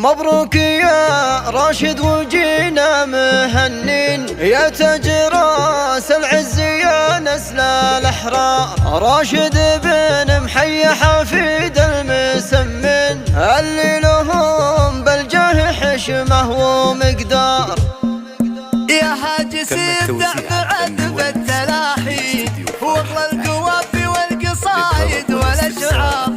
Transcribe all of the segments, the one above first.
مبروك يا راشد وجينا مهنين، يا تاج راس العز يا نسل الأحرار. راشد بن محي حفيد المسمن، اللي لهم بالجاه حشمه ومقدار. يا حاج سيف بعد بالتلاحي واغلى القوافي والقصايد والاشعار،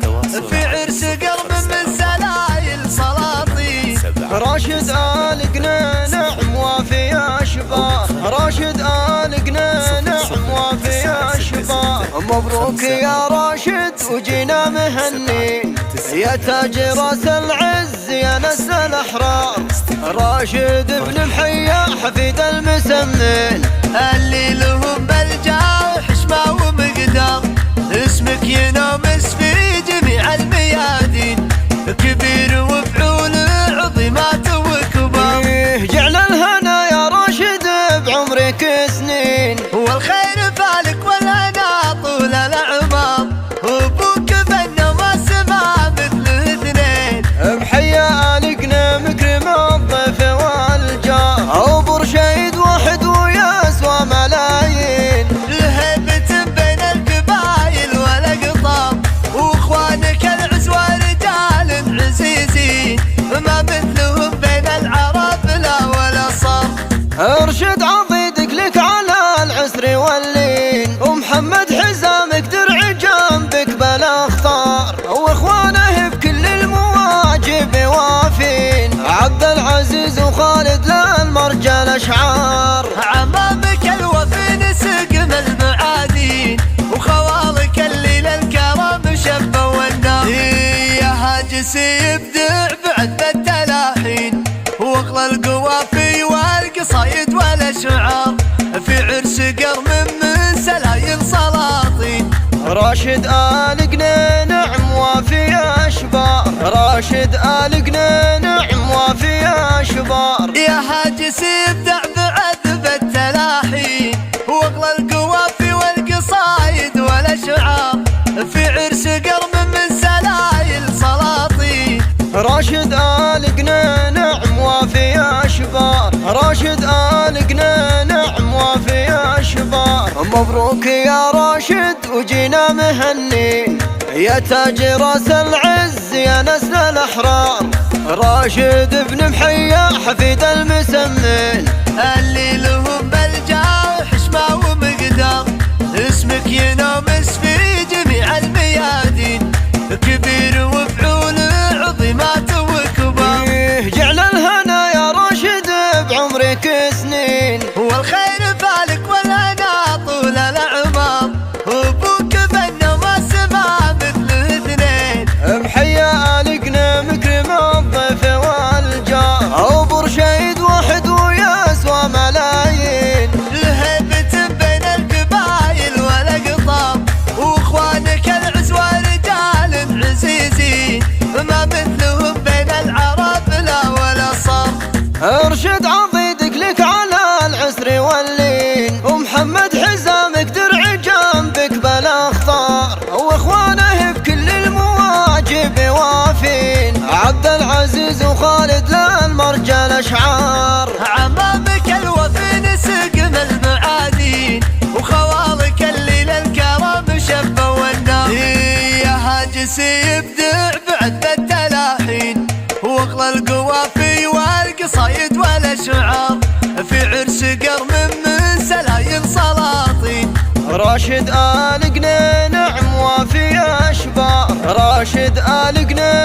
في عرس قرب من سلايل سلاطين. راشد آل قنينع موافي أشبار، راشد آل قنينع موافي أشبار. مبروك يا راشد وجينا مهنين، يا تاج راس العز يا نسل الأحرار. راشد بن محيا حفيد المسمن، اللي لهم بالجاه حشمه ومقدار. اسمك ينامس في جميع الميادين، كبير وفعول عظيمات وكبار. جعل الهنا يا راشد بعمرك سنين، والخير فالك والهنا طول الأعمار. وابوك بنا ما سمع مثل اثنين، محيا آل قنا مكرم الضيف والجار. أبو رشيد واحد ويسوى ملايين، الهيبة بين القبايل والأقطار. واخوانك العز ورجال عزيزين، ما مثلهم بين العرب لا ولا صار. ارشد عضيدك لك على العسر واللين، ومحمد حزامك درع جنبك بالاخطار. واخوانه بكل المواجب وافين، عبد العزيز وخالد للمرجى الاشعار. عمامك الوفي نسقم المعادين، وخوالك اللي للكرم شبوا النار. يا حاج سيبدع بعد بالتلاحين، واغلى القوافي والقصايد والاشعار، في عرس قرم من سلايل سلاطين. راشد آل قنينع موافي أشبار، راشد آل قنينع موافي أشبار. يا حاج سيبدع بعد بالتلاحين، واغلى القوافي والقصايد والاشعار، في عرس قرم من سلايل سلاطين. راشد آل قنينع موافي أشبار، راشد آل قنينع موافي أشبار. مبروك يا راشد وجينا مهنين، يا تاج راس العز يا نسل الأحرار. راشد بن محيا حفيد المسمن، اللي لهم بالجاه حشمه ومقدار. اسمك ينامس في جميع الميادين، كبير وفعول عظيمات وكبار. جعل الهنا يا راشد بعمرك سنين، والخير فالك والهنا طول الأعمار. وابوك بنا ما سمع مثل اثنين، محيا آل قنا مكرم الضيف والجار. أبو رشيد واحد ويسوى ملايين، الهيبة بين القبايل والأقطار. واخوانك العز ورجال عزيزين، ما مثلهم بين العرب لا ولا صار. ارشد عضيدك لك على العسر واللين، ومحمد حزامك درع جنبك بالاخطار. واخوانه بكل المواجب وافين، عبد العزيز وخالد للمرجى الاشعار. عمامك الوفي نسقم المعادين، وخوالك اللي للكرم شبوا النار. يا حاج سيبدع بعد بالتلاحين، واغلى القوافي والقصايد والاشعار، في عرس قرم من سلايل سلاطين. راشد آل قنينع موافي أشبار، راشد آل قنينع